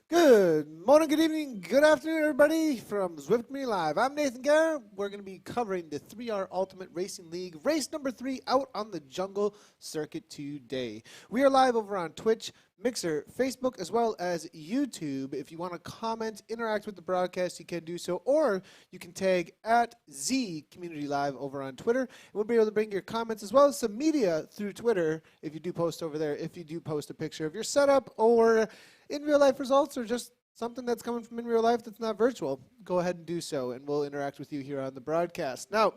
Good morning, good evening, good afternoon, everybody from Zwift Community Live. I'm Nathan Guerra. We're going to be covering the 3R Ultimate Racing League, race number 3 out on the Jungle Circuit today. We are live over on Twitch, Mixer, Facebook, as well as YouTube. If you want to comment, interact with the broadcast, you can do so, or you can tag at Z Community Live over on Twitter. And we'll be able to bring your comments as well as some media through Twitter if you do post over there, if you do post a picture of your setup or in real life results or just something that's coming from in real life that's not virtual. Go ahead and do so, and we'll interact with you here on the broadcast. Now,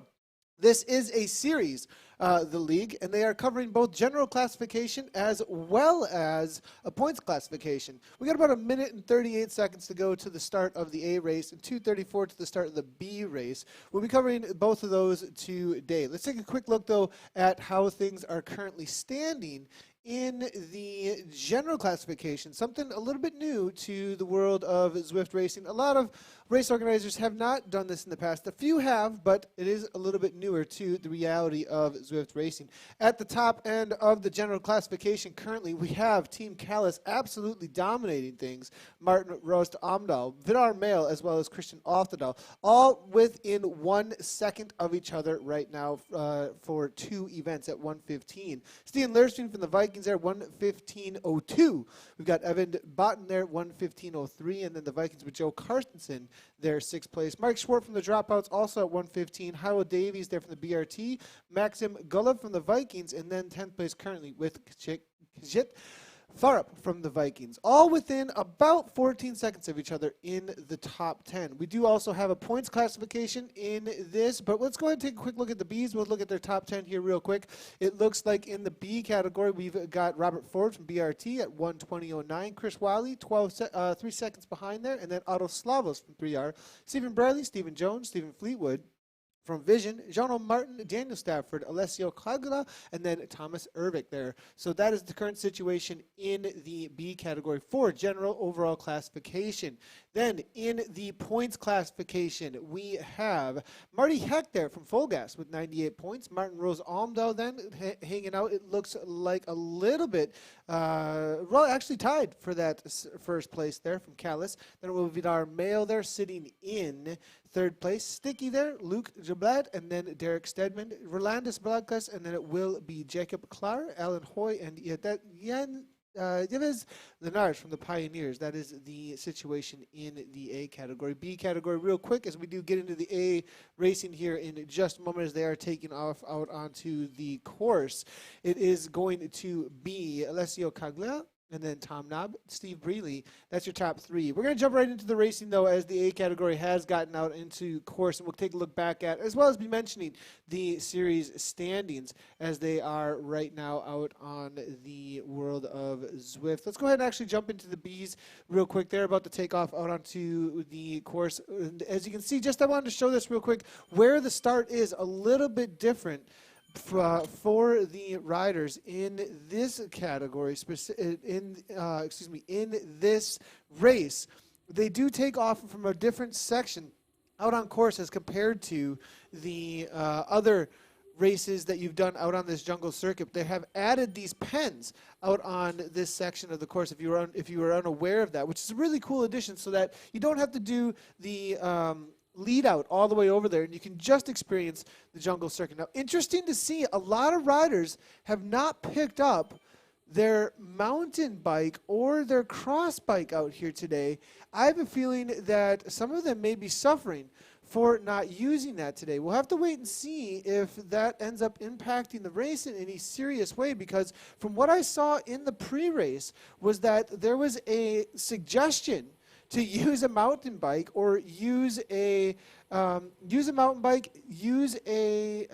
this is a series, the league, and they are covering both general classification as well as a points classification. We got about 1 minute and 38 seconds to go to the start of the A race and 2:34 to the start of the B race. We'll be covering both of those today. Let's take a quick look, though, at how things are currently standing in the general classification, something a little bit new to the world of Zwift racing. A lot of race organizers have not done this in the past. A few have, but it is a little bit newer to the reality of Zwift racing. At the top end of the general classification currently, we have Team Callus absolutely dominating things. Martin Rost Amdahl, Vidar Mail, as well as Christian Oftedal, all within 1 second of each other right now for 2 events at 1:15. Stian Lerstein from the Vikings there, 1:15.02. We've got Evan Botten there, 1:15.03, and then the Vikings with Joe Carstensen there, 6th place. Mike Schwartz from the Dropouts also at 1:15. Howell Davies there from the BRT. Maxim Gulov from the Vikings, and then 10th place currently with Kjit Farup from the Vikings, all within about 14 seconds of each other in the top 10. We do also have a points classification in this, but let's go ahead and take a quick look at the Bs. We'll look at their top 10 here real quick. It looks like in the B category, we've got Robert Ford from BRT at 1:20.09. Chris Wiley, 3 seconds behind there, and then Otto Slavos from 3R. Stephen Bradley, Stephen Jones, Stephen Fleetwood from Vision, Jean Martin, Daniel Stafford, Alessio Cagula, and then Thomas Ervik there. So that is the current situation in the B category for general overall classification. Then in the points classification, we have Marty Heck there from Full Gas with 98 points. Martin Rose Almdau then hanging out. It looks like a little bit, well, actually tied for that first place there from Callus. Then it will be our Mail there sitting in 3rd place. Sticky there, Luke Jablad, and then Derek Stedman, Rolandus Bladkas, and then it will be Jacob Klar, Alan Hoy, and Jan Yves Lenars from the Pioneers. That is the situation in the A category. B category, real quick, as we do get into the A racing here in just a moment as they are taking off out onto the course. It is going to be Alessio Caglia, and then Tom Knob, Steve Brealey. That's your top 3. We're going to jump right into the racing, though, as the A category has gotten out into course, and we'll take a look back at, as well as be mentioning the series standings as they are right now out on the world of Zwift. Let's go ahead and actually jump into the Bs real quick. They're about to take off out onto the course. And as you can see, I wanted to show this real quick, where the start is a little bit different for the riders in this category, in this race. They do take off from a different section out on course as compared to the other races that you've done out on this jungle circuit. They have added these pens out on this section of the course, if you were unaware of that, which is a really cool addition, so that you don't have to do the lead out all the way over there, and you can just experience the jungle circuit. Now, interesting to see, a lot of riders have not picked up their mountain bike or their cross bike out here today. I have a feeling that some of them may be suffering for not using that today. We'll have to wait and see if that ends up impacting the race in any serious way, because from what I saw in the pre-race was that there was a suggestion to use a mountain bike or use a mountain bike, use a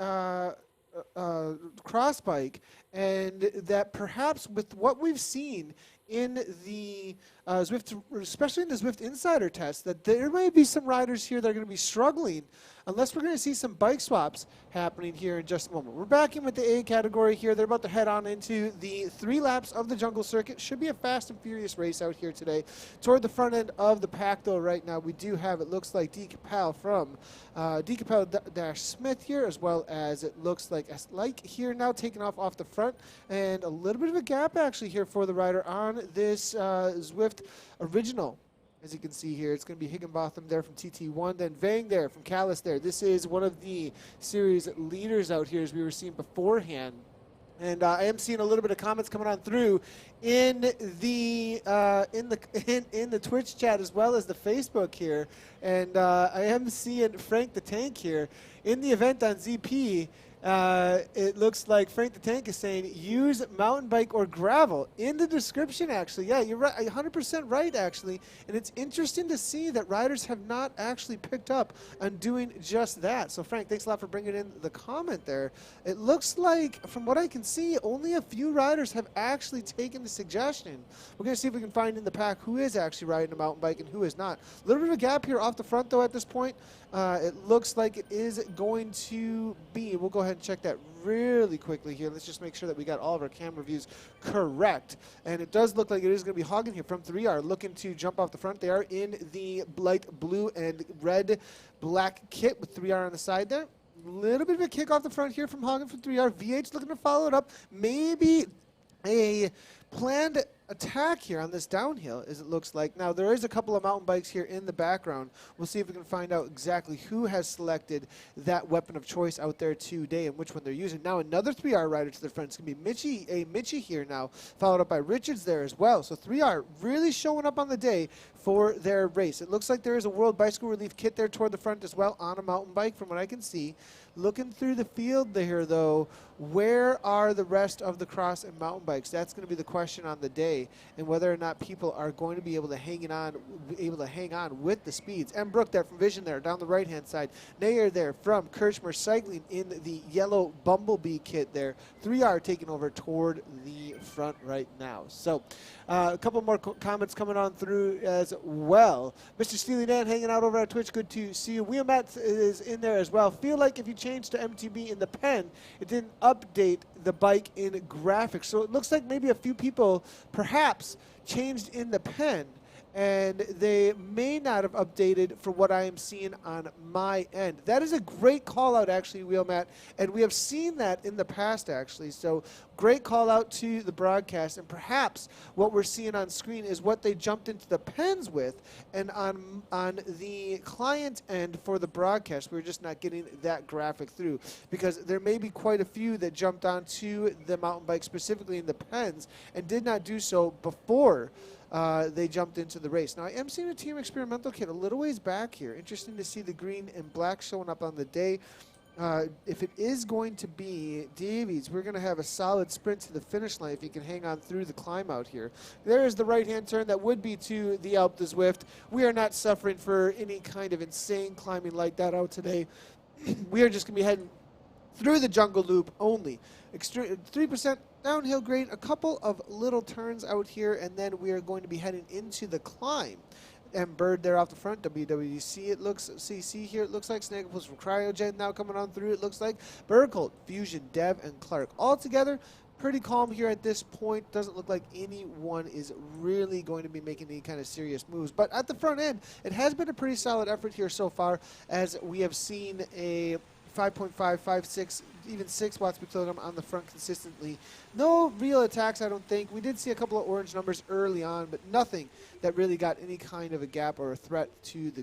cross bike, and that perhaps with what we've seen in the Zwift, especially in the Zwift Insider test, that there might be some riders here that are going to be struggling unless we're going to see some bike swaps happening here in just a moment. We're back in with the A category here. They're about to head on into the 3 laps of the jungle circuit. Should be a fast and furious race out here today. Toward the front end of the pack, though, right now, we do have, it looks like, D. Capel from D. Capel-Smith here, as well as it looks like here now taking off the front, and a little bit of a gap actually here for the rider on this Zwift Original. As you can see here, it's going to be Higginbotham there from TT1, then Vang there from Callis there. This is one of the series leaders out here, as we were seeing beforehand. And I am seeing a little bit of comments coming on through in the Twitch chat as well as the Facebook here. And I am seeing Frank the Tank here in the event on ZP. It looks like Frank the Tank is saying use mountain bike or gravel in the description, actually. Yeah, you're right, 100% right, actually. And it's interesting to see that riders have not actually picked up on doing just that. So, Frank, thanks a lot for bringing in the comment there. It looks like, from what I can see, only a few riders have actually taken the suggestion. We're going to see if we can find in the pack who is actually riding a mountain bike and who is not. A little bit of a gap here off the front, though, at this point. It looks like it is going to be, we'll go ahead and check that really quickly here. Let's just make sure that we got all of our camera views correct. And it does look like it is going to be Hagen here from 3R looking to jump off the front. They are in the light blue and red black kit with 3R on the side there. A little bit of a kick off the front here from Hagen from 3R. VH looking to follow it up. Maybe a planned attack here on this downhill, as it looks like. Now, there is a couple of mountain bikes here in the background. We'll see if we can find out exactly who has selected that weapon of choice out there today and which one they're using. Now, another 3R rider to the front. It's going to be Mitchie here now, followed up by Richards there as well. So 3R really showing up on the day for their race. It looks like there is a World Bicycle Relief kit there toward the front as well on a mountain bike from what I can see. Looking through the field there, though, where are the rest of the cross and mountain bikes? That's going to be the question on the day, and whether or not people are going to be able to hang on with the speeds. M. Brook there from Vision there down the right-hand side. Nayer there from Kirchmer Cycling in the yellow Bumblebee kit there. 3R taking over toward the front right now. So a couple more comments coming on through as well. Mr. Steely Dan hanging out over at Twitch. Good to see you. Wheelmat is in there as well. Feel like if you changed to MTB in the pen, it didn't update the bike in graphics. So it looks like maybe a few people perhaps changed in the pen, and they may not have updated for what I am seeing on my end. That is a great call out, actually, Wheelmat, and we have seen that in the past, actually. So great call out to the broadcast, and perhaps what we're seeing on screen is what they jumped into the pens with, and on the client end for the broadcast, we're just not getting that graphic through, because there may be quite a few that jumped onto the mountain bike, specifically in the pens, and did not do so before they jumped into the race. Now, I am seeing a Team Experimental kit a little ways back here. Interesting to see the green and black showing up on the day. If it is going to be Davies, we're going to have a solid sprint to the finish line if you can hang on through the climb out here. There is the right-hand turn that would be to the Alpe de Zwift. We are not suffering for any kind of insane climbing like that out today. We are just going to be heading through the jungle loop only. 3% downhill grade, a couple of little turns out here, and then we are going to be heading into the climb. And Bird there off the front, WWDC it looks, CC here it looks like, Snagglepuss from Cryogen now coming on through it looks like, Burkholt, Fusion, Dev, and Clark all together. Pretty calm here at this point. Doesn't look like anyone is really going to be making any kind of serious moves. But at the front end, it has been a pretty solid effort here so far, as we have seen a 5.5, 5, 6, even 6 watts per kilogram on the front consistently. No real attacks, I don't think. We did see a couple of orange numbers early on, but nothing that really got any kind of a gap or a threat to the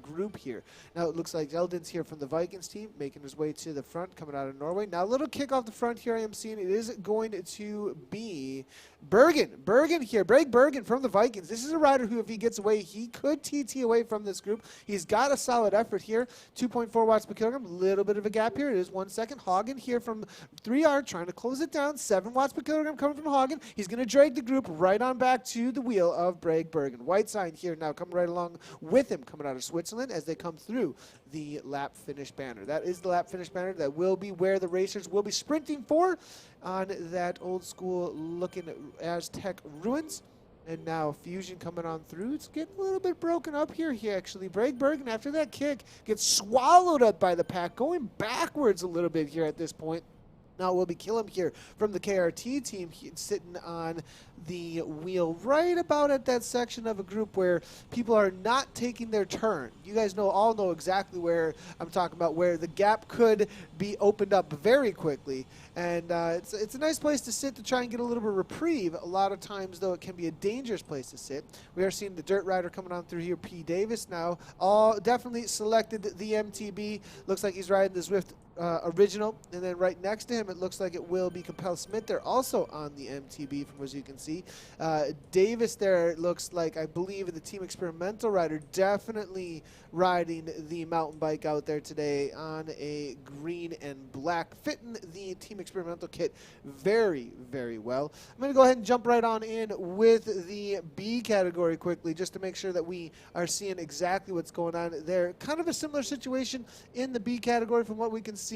group here. Now it looks like Eldon's here from the Vikings team, making his way to the front, coming out of Norway. Now a little kick off the front here I am seeing. It is going to be Bergen here. Breg Bergen from the Vikings. This is a rider who, if he gets away, he could TT away from this group. He's got a solid effort here. 2.4 watts per kilogram. A little bit of a gap here. It is 1 second. Hagen here from 3R trying to close it down. 7 watts per kilogram coming from Hagen. He's going to drag the group right on back to the wheel of Bragg Bergen. White sign here now coming right along with him coming out of Switzerland as they come through the lap finish banner. That is the lap finish banner. That will be where the racers will be sprinting for on that old school looking Aztec ruins. And now Fusion coming on through. It's getting a little bit broken up here. He actually, Bragg Bergen, after that kick, gets swallowed up by the pack, going backwards a little bit here at this point. Now it will be Killam here from the KRT team sitting on the wheel right about at that section of a group where people are not taking their turn. You guys all know exactly where I'm talking about, where the gap could be opened up very quickly. And it's a nice place to sit to try and get a little bit of reprieve. A lot of times, though, it can be a dangerous place to sit. We are seeing the dirt rider coming on through here, P. Davis now. Definitely selected the MTB. Looks like he's riding the Zwift original, and then right next to him it looks like it will be Capel Smith. They're also on the MTB from what you can see. Davis there looks like, I believe, the Team Experimental rider, definitely riding the mountain bike out there today on a green and black, fitting the Team Experimental kit very, very well. I'm going to go ahead and jump right on in with the B category quickly just to make sure that we are seeing exactly what's going on there. Kind of a similar situation in the B category from what we can see.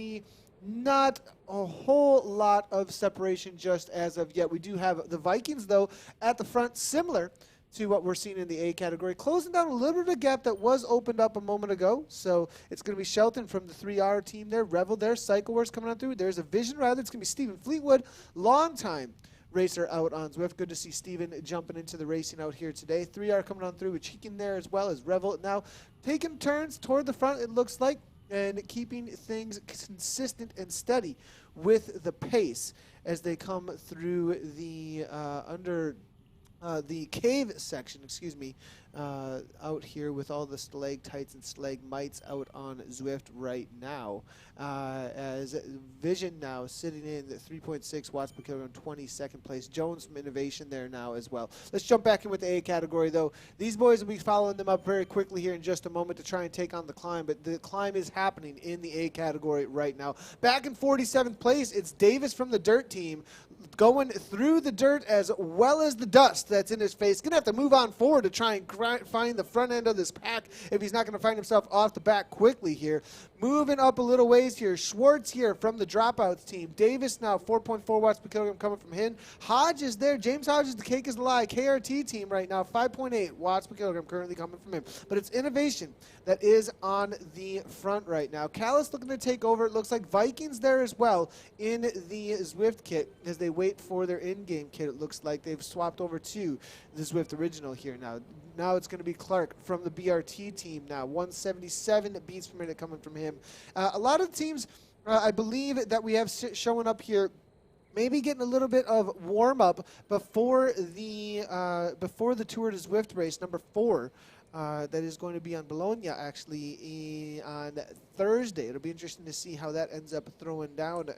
Not a whole lot of separation just as of yet. We do have the Vikings, though, at the front, similar to what we're seeing in the A category, closing down a little bit of a gap that was opened up a moment ago. So it's going to be Shelton from the 3R team there, Revel there, Cycle Wars coming on through. There's a Vision rider. It's going to be Stephen Fleetwood, long-time racer out on Zwift. Good to see Stephen jumping into the racing out here today. 3R coming on through with Cheekin there as well as Revel. Now taking turns toward the front, it looks like, and keeping things consistent and steady with the pace as they come through the the cave section, out here with all the stalactites and stalagmites out on Zwift right now. As Vision now sitting in at 3.6 watts per kilogram, 22nd place. Jones from Innovation there now as well. Let's jump back in with the A category, though. These boys will be following them up very quickly here in just a moment to try and take on the climb, but the climb is happening in the A category right now. Back in 47th place, it's Davis from the Dirt team, going through the dirt as well as the dust that's in his face. Going to have to move on forward to try and find the front end of this pack if he's not going to find himself off the back quickly here. Moving up a little ways here, Schwartz here from the Dropouts team. Davis now 4.4 watts per kilogram coming from him. Hodge is there. James Hodge is the cake is a lie. KRT team right now, 5.8 watts per kilogram currently coming from him. But it's Innovation that is on the front right now. Callis looking to take over. It looks like Vikings there as well in the Zwift kit as they wait for their in-game kit. It looks like they've swapped over to the Zwift original here now. Now it's going to be Clark from the BRT team now. 177 beats per minute coming from him. A lot of teams, I believe, that we have showing up here, maybe getting a little bit of warm-up before the Tour de Zwift race, number 4. That is going to be on Bologna, actually, on Thursday. It'll be interesting to see how that ends up throwing down.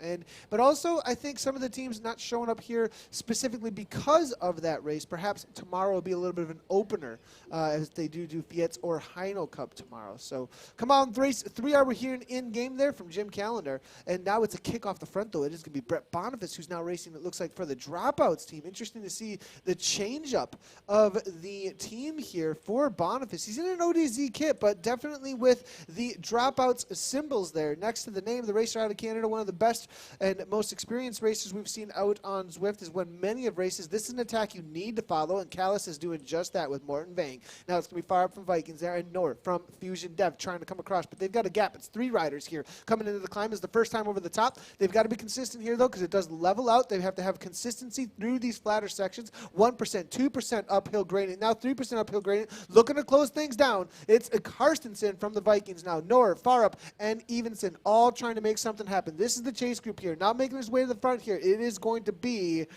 But also, I think some of the teams not showing up here specifically because of that race. Perhaps tomorrow will be a little bit of an opener as they do Fiet's or Heino Cup tomorrow. So come on, race 3R. We're here in game there from Jim Callender. And now it's a kick off the front, though. It is going to be Brett Boniface, who's now racing, it looks like, for the Dropouts team. Interesting to see the change-up of the team here for Boniface. He's in an ODZ kit, but definitely with the Dropouts symbols there next to the name of the racer out of Canada. One of the best and most experienced racers we've seen out on Zwift is when many of races. This is an attack you need to follow, and Callis is doing just that with Morton Vang. Now it's going to be far up from Vikings there, and North from Fusion Dev trying to come across, but they've got a gap. It's 3 riders here coming into the climb. Is the first time over the top. They've got to be consistent here, though, because it does level out. They have to have consistency through these flatter sections. 1%, 2% uphill gradient, now 3% uphill gradient. Looking to close things down. It's Karstensen from the Vikings now. Nor, Farup, and Evenson all trying to make something happen. This is the chase group here. Now making his way to the front here. It is going to be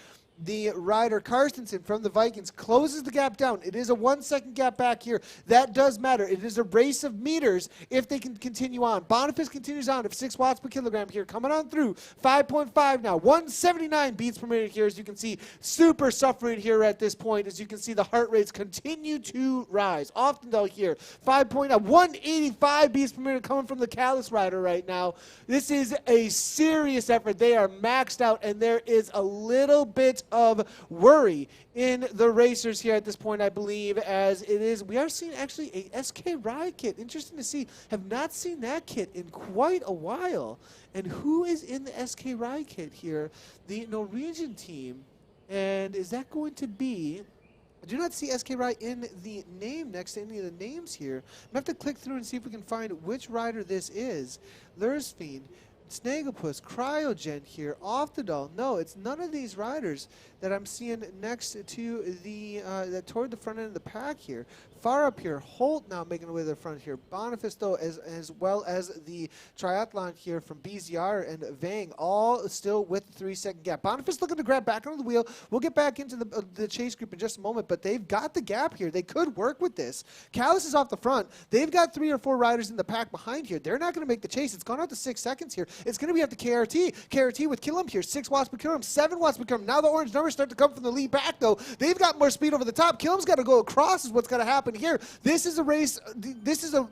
the rider Carstensen from the Vikings closes the gap down. It is a 1 second gap back here. That does matter. It is a race of meters if they can continue on. Boniface continues on at 6 watts per kilogram here, coming on through 5.5 now. 179 beats per minute here, as you can see. Super suffering here at this point. As you can see, the heart rates continue to rise. Oftendale here, 185 beats per minute coming from the Callus rider right now. This is a serious effort. They are maxed out, and there is a little bit of worry in the racers here at this point, I believe, as it is. We are seeing actually a SK Ride kit. Interesting to see. Have not seen that kit in quite a while. And who is in the SK Ride kit here? The Norwegian team. And is that going to be... I do not see SK Ride in the name next to any of the names here. I'm going to have to click through and see if we can find which rider this is. Lursfiend, Snagglepuss, Cryogen here, Oftedal. No, it's none of these riders that I'm seeing next to the, toward the front end of the pack here. Far up here, Holt now making their way to the front here. Boniface, though, as well as the triathlon here from BZR and Vang, all still with the 3 second gap. Boniface looking to grab back onto the wheel. We'll get back into the chase group in just a moment, but they've got the gap here. They could work with this. Callus is off the front. They've got 3 or 4 riders in the pack behind here. They're not going to make the chase. It's gone out to 6 seconds here. It's going to be up to KRT. KRT with Killam here, 6 watts per kilogram, 7 watts per kilogram. Now the orange numbers start to come from the lead back, though. They've got more speed over the top. Killam's got to go across is what's going to happen here. This is a race. This is a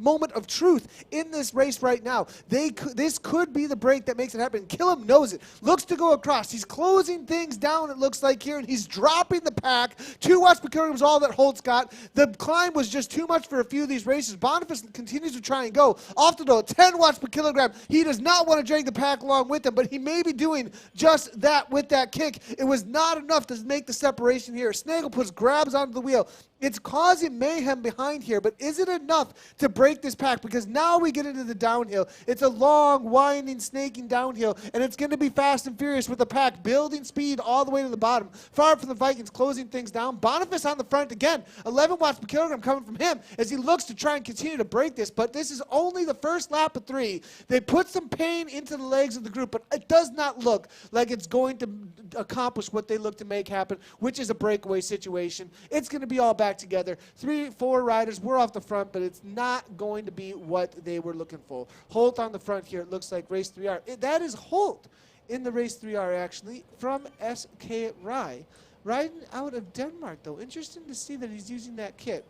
moment of truth in this race right now. This could be the break that makes it happen. Killam knows it. Looks to go across. He's closing things down, it looks like here, and he's dropping the pack. 2 watts per kilogram is all that Holt's got. The climb was just too much for a few of these races. Boniface continues to try and go. Off the door, 10 watts per kilogram. He does not want to drag the pack along with him, but he may be doing just that with that kick. It was not enough to make the separation here. Snagglepuss grabs onto the wheel. It's causing mayhem behind here, but is it enough to break this pack? Because now we get into the downhill. It's a long, winding, snaking downhill, and it's going to be fast and furious with the pack building speed all the way to the bottom. Far from the Vikings closing things down. Boniface on the front again. 11 watts per kilogram coming from him as he looks to try and continue to break this, but this is only the first lap of 3. They put some pain into the legs of the group, but it does not look like it's going to accomplish what they look to make happen, which is a breakaway situation. It's going to be all back together. 3, 4 riders, we're off the front, but it's not going to be what they were looking for. Holt on the front here, it looks like Race 3R. That is Holt in the Race 3R, actually, from SK Rye. Riding out of Denmark, though. Interesting to see that he's using that kit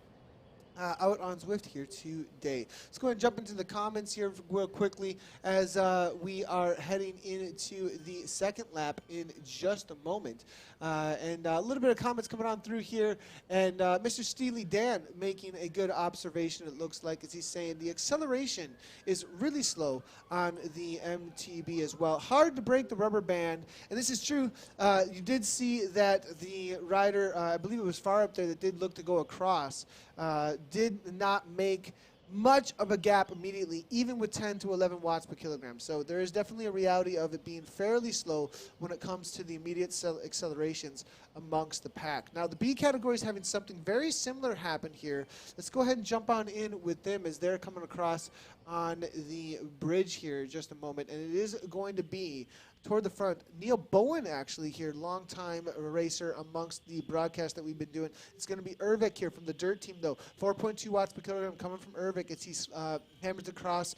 out on Zwift here today. Let's go ahead and jump into the comments here real quickly as we are heading into the second lap in just a moment. And a little bit of comments coming on through here. And Mr. Steely Dan making a good observation, it looks like, as he's saying the acceleration is really slow on the MTB as well. Hard to break the rubber band. And this is true. You did see that the rider, I believe it was far up there, that did look to go across, did not make much of a gap immediately, even with 10 to 11 watts per kilogram. So there is definitely a reality of it being fairly slow when it comes to the immediate accelerations amongst the pack. Now the B category is having something very similar happen here. Let's go ahead and jump on in with them as they're coming across on the bridge here in just a moment. And it is going to be toward the front, Neil Bowen actually here, longtime racer amongst the broadcast that we've been doing. It's going to be Ervik here from the Dirt team, though. 4.2 watts per kilogram coming from Ervik as he hammers across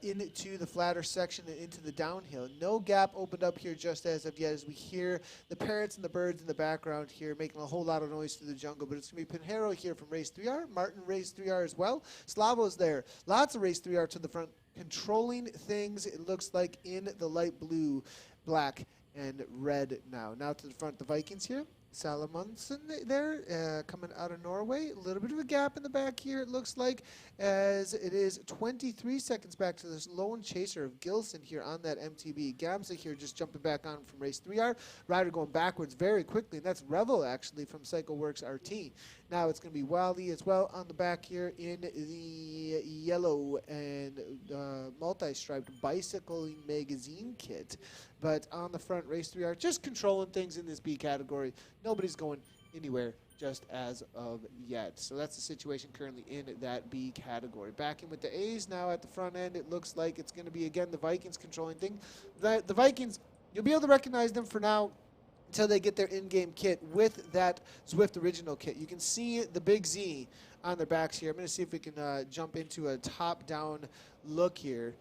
into the flatter section and into the downhill. No gap opened up here just as of yet as we hear the parrots and the birds in the background here making a whole lot of noise through the jungle. But it's going to be Pinheiro here from Race 3R. Martin Race 3R as well. Slavo's there. Lots of Race 3R to the front, controlling things, it looks like, in the light blue, black, and red now. Now to the front, the Vikings here. Salomonsson there, coming out of Norway. A little bit of a gap in the back here, it looks like, as it is 23 seconds back to this lone chaser of Gilson here on that MTB. Gamsa here just jumping back on from Race 3R. Rider going backwards very quickly, and that's Revel, actually, from CycleWorks RT. Now it's going to be Wildy as well on the back here in the yellow and multi-striped bicycling magazine kit. But on the front, Race 3R just controlling things in this B category. Nobody's going anywhere just as of yet. So that's the situation currently in that B category. Back in with the A's now at the front end. It looks like it's going to be, again, the Vikings controlling thing. The Vikings, you'll be able to recognize them for now. until they get their in-game kit with that Zwift Original kit. You can see the big Z on their backs here. I'm going to see if we can jump into a top-down look here,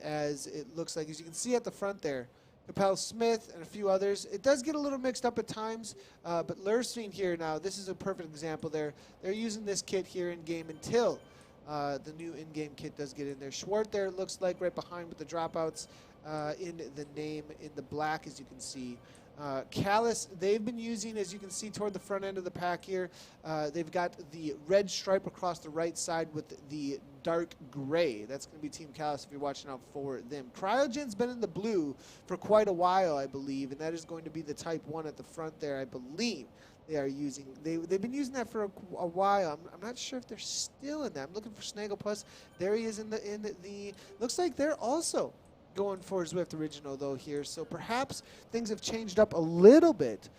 as it looks like, as you can see at the front there, Capel Smith and a few others. It does get a little mixed up at times, but Lurstein here now, this is a perfect example there. They're using this kit here in-game until the new in-game kit does get in there. Schwartz there looks like right behind with the dropouts in the name in the black, as you can see. Callis, they've been using, as you can see toward the front end of the pack here, they've got the red stripe across the right side with the dark gray. That's going to be Team Callis if you're watching out for them. Cryogen's been in the blue for quite a while, I believe, and that is going to be the Type 1 at the front there, I believe. They are using, they've been using that for a while. I'm not sure if they're still in that. I'm looking for Snagglepuss. There he is in the looks like they're also going for Zwift Original though here, so perhaps things have changed up a little bit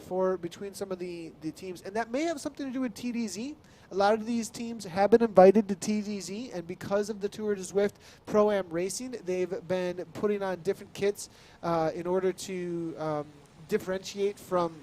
for between some of the teams, and that may have something to do with TDZ. A lot of these teams have been invited to TDZ, and because of the Tour de Zwift Pro-Am Racing, they've been putting on different kits in order to differentiate from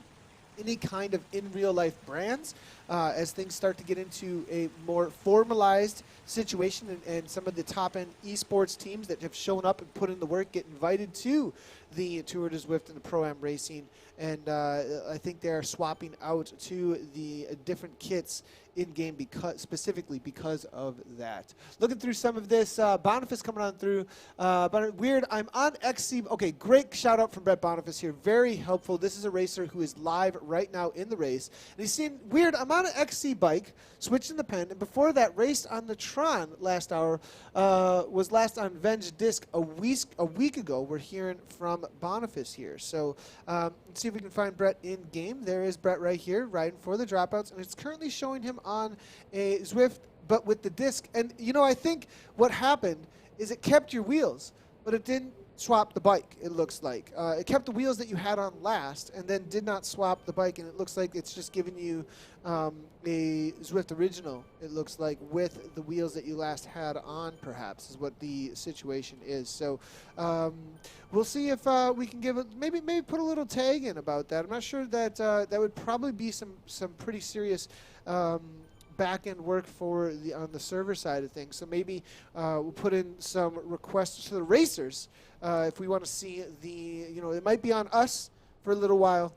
any kind of in real life brands as things start to get into a more formalized situation, and some of the top end esports teams that have shown up and put in the work get invited to the Tour de Zwift and the Pro-Am Racing, and I think they're swapping out to the different kits in-game specifically because of that. Looking through some of this, Boniface coming on through. But weird, I'm on XC. Okay, great shout out from Brett Boniface here. Very helpful. This is a racer who is live right now in the race. And he's saying, weird, I'm on an XC bike, switching the pen, and before that, raced on the Tron last hour, was last on Venge Disc a week ago. We're hearing from Boniface here. So let's see if we can find Brett in game. There is Brett right here, riding for the dropouts, and it's currently showing him on a Zwift, but with the disc. And you know, I think what happened is it kept your wheels, but it didn't swap the bike, it looks like. It kept the wheels that you had on last and then did not swap the bike, and it looks like it's just giving you a Zwift Original, it looks like, with the wheels that you last had on, perhaps, is what the situation is. So we'll see if we can give it, maybe put a little tag in about that. I'm not sure that that would probably be some pretty serious back-end work for on the server side of things. So maybe we'll put in some requests to the racers if we want to see it might be on us for a little while,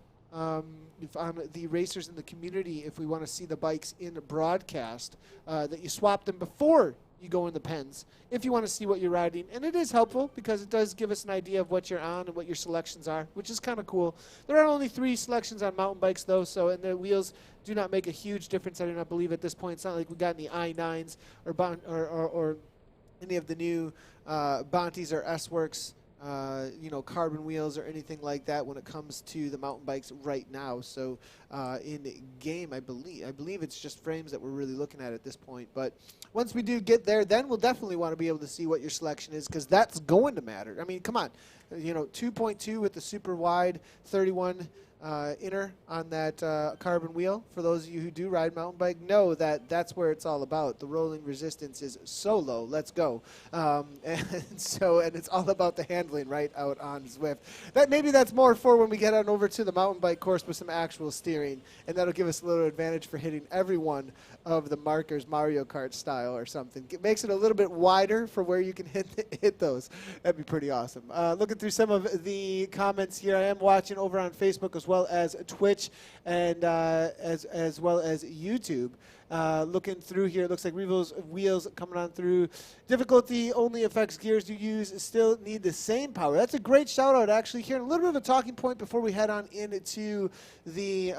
if on the racers in the community, if we want to see the bikes in the broadcast, that you swap them before you go in the pens if you want to see what you're riding. And it is helpful because it does give us an idea of what you're on and what your selections are, which is kind of cool. There are only 3 selections on mountain bikes though, so, and the wheels do not make a huge difference. I do not believe at this point. It's not like we got any i9s or any of the new Bontes or S-Works carbon wheels or anything like that when it comes to the mountain bikes right now. So in game, I believe it's just frames that we're really looking at this point. But once we do get there, then we'll definitely want to be able to see what your selection is, because that's going to matter. I mean, come on, 2.2 with the super wide 31 inner on that carbon wheel. For those of you who do ride mountain bike, know that that's where it's all about. The rolling resistance is so low. Let's go. And it's all about the handling right out on Zwift. Maybe that's more for when we get on over to the mountain bike course with some actual steering, and that'll give us a little advantage for hitting every one of the markers Mario Kart style or something. It makes it a little bit wider for where you can hit those. That'd be pretty awesome. Looking through some of the comments here, I am watching over on Facebook as well as Twitch and as well as YouTube. Looking through here, it looks like Revo's wheels coming on through. Difficulty only affects gears you use still need the same power. That's a great shout out, actually. Here, a little bit of a talking point before we head on into the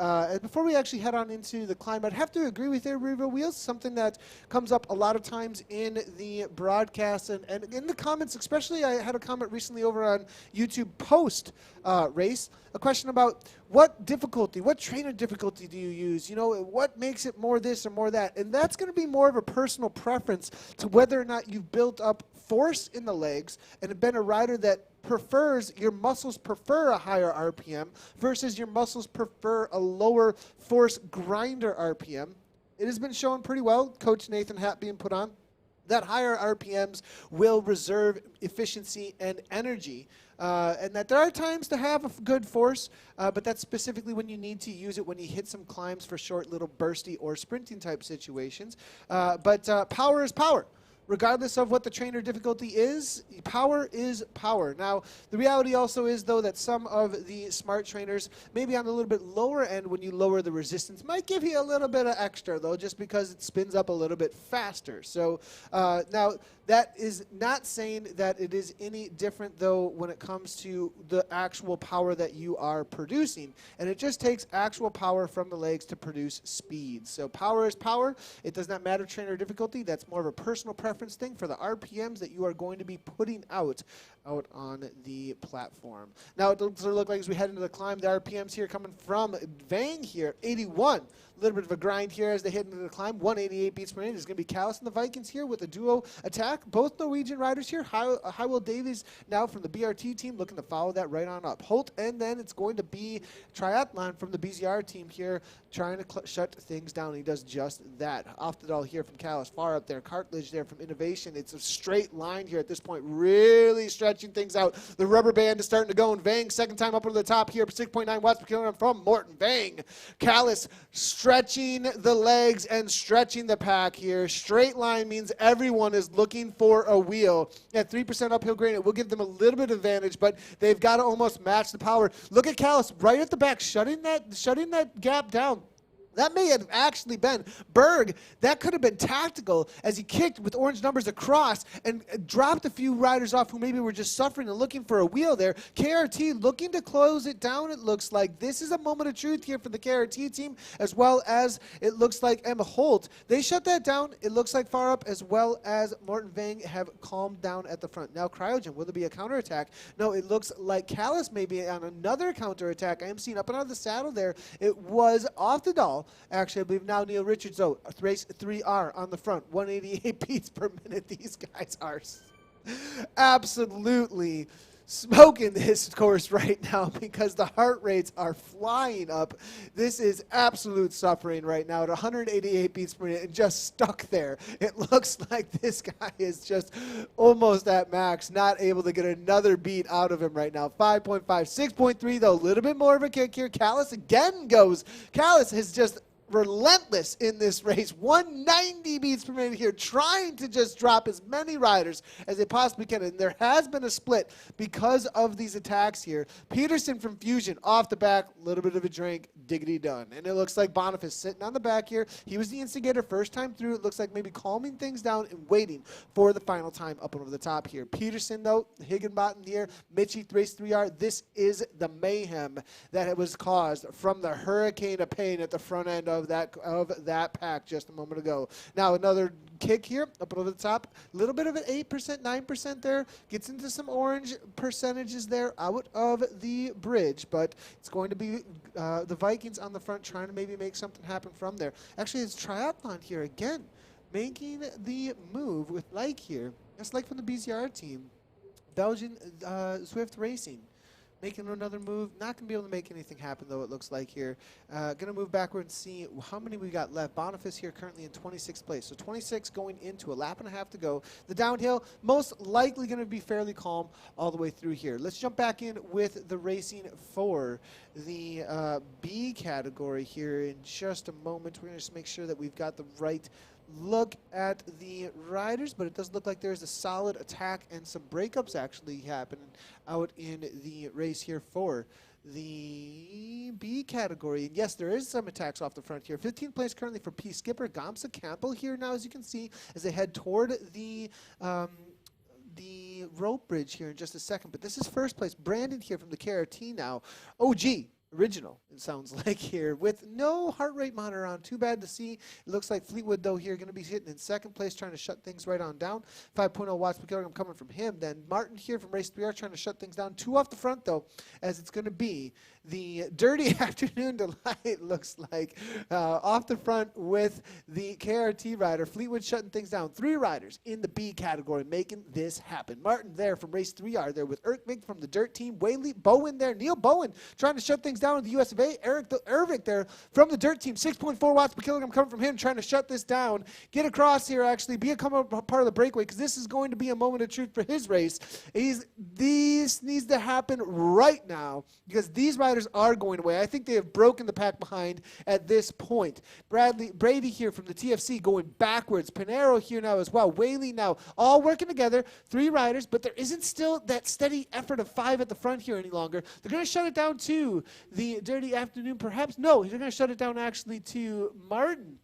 climb. I'd have to agree with you, Revo wheels. Something that comes up a lot of times in the broadcast and in the comments, especially. I had a comment recently over on YouTube post race, a question about what trainer difficulty do you use? What makes it more this or more that? And that's going to be more of a personal preference to whether or not you've built up force in the legs and have been a rider that your muscles prefer a higher RPM versus your muscles prefer a lower force grinder RPM. It has been shown pretty well, Coach Nathan hat being put on, that higher RPMs will reserve efficiency and energy and that there are times to have a good force, but that's specifically when you need to use it when you hit some climbs for short little bursty or sprinting type situations. But power is power. Regardless of what the trainer difficulty is, power is power. Now, the reality also is, though, that some of the smart trainers, maybe on a little bit lower end when you lower the resistance, might give you a little bit of extra, though, just because it spins up a little bit faster. So now, that is not saying that it is any different, though, when it comes to the actual power that you are producing. And it just takes actual power from the legs to produce speed. So power is power. It does not matter trainer difficulty. That's more of a personal preference thing for the RPMs that you are going to be putting out on the platform. Now, it does look like as we head into the climb, the RPMs here coming from Vang here, 81. A little bit of a grind here as they head into the climb. 188 beats per minute is going to be Callus and the Vikings here with a duo attack. Both Norwegian riders here. Hywell Davies now from the BRT team looking to follow that right on up. Holt, and then it's going to be Triathlon from the BZR team here trying to shut things down. He does just that. Off the doll here from Callus. Far up there. Cartilage there from Innovation. It's a straight line here at this point. Really stretching things out. The rubber band is starting to go, and Vang second time up over the top here. 6.9 watts per kilogram from Morton Vang. Callus stretching the legs and stretching the pack here. Straight line means everyone is looking for a wheel. At 3% uphill grade, it will give them a little bit of advantage, but they've got to almost match the power. Look at Callus right at the back, shutting that gap down. That may have actually been Berg. That could have been tactical as he kicked with orange numbers across and dropped a few riders off who maybe were just suffering and looking for a wheel there. KRT looking to close it down, it looks like. This is a moment of truth here for the KRT team, as well as it looks like Emma Holt. They shut that down. It looks like far up, as well as Morton Vang have calmed down at the front. Now, Cryogen, will there be a counterattack? No, it looks like Callus may be on another counterattack. I am seeing up and out of the saddle there. It was off the doll. Actually, I believe now Neil Richards, though, race 3R on the front, 188 beats per minute. These guys are absolutely smoking this course right now because the heart rates are flying up. This is absolute suffering right now at 188 beats per minute and just stuck there. It looks like this guy is just almost at max, not able to get another beat out of him right now. 5.5, 6.3 though, a little bit more of a kick here. Callus again goes. Callus has just relentless in this race. 190 beats per minute here, trying to just drop as many riders as they possibly can. And there has been a split because of these attacks here. Peterson from Fusion off the back, a little bit of a drink, diggity done. And it looks like Boniface sitting on the back here. He was the instigator first time through. It looks like maybe calming things down and waiting for the final time up and over the top here. Peterson, though, Higginbottom here, Mitchie, race 3R. This is the mayhem that was caused from the hurricane of pain at the front end of that pack just a moment ago. Now another kick here up over the top. A little bit of an 8%, 9% there. Gets into some orange percentages there out of the bridge, but it's going to be the Vikings on the front trying to maybe make something happen from there. Actually, it's Triathlon here again, making the move with Like here. That's Like from the BZR team. Belgian Swift Racing. Making another move. Not going to be able to make anything happen, though, it looks like here. Going to move backward and see how many we got left. Boniface here currently in 26th place. So 26 going into a lap and a half to go. The downhill, most likely going to be fairly calm all the way through here. Let's jump back in with the racing for the B category here in just a moment. We're going to just make sure that we've got the right look at the riders, but it does look like there's a solid attack and some breakups actually happening out in the race here for the B category. And yes, there is some attacks off the front here. 15th place currently for P. Skipper. Gamsa Campbell here now, as you can see, as they head toward the rope bridge here in just a second. But this is first place. Brandon here from the KRT now. OG. Original, it sounds like here, with no heart rate monitor on. Too bad to see. It looks like Fleetwood, though, here going to be hitting in second place, trying to shut things right on down. 5.0 watts per kilogram coming from him. Then Martin here from Race 3R trying to shut things down. 2 off the front, though, as it's going to be the Dirty Afternoon Delight, looks like, off the front with the KRT rider. Fleetwood shutting things down. 3 riders in the B category making this happen. Martin there from Race 3R there with Erkmig from the Dirt team. Whaley Bowen there. Neil Bowen trying to shut things down with the US of A. today. Ervik there from the dirt team, 6.4 watts per kilogram coming from him, trying to shut this down, get across here, actually, become a part of the breakaway, because this is going to be a moment of truth for his race. This needs to happen right now, because these riders are going away. I think they have broken the pack behind at this point. Brady here from the TFC going backwards. Pinero here now as well. Whaley now, all working together. 3 riders, but there isn't still that steady effort of 5 at the front here any longer. They're going to shut it down to the Dirty Afternoon, perhaps. No, they're going to shut it down actually to Martin.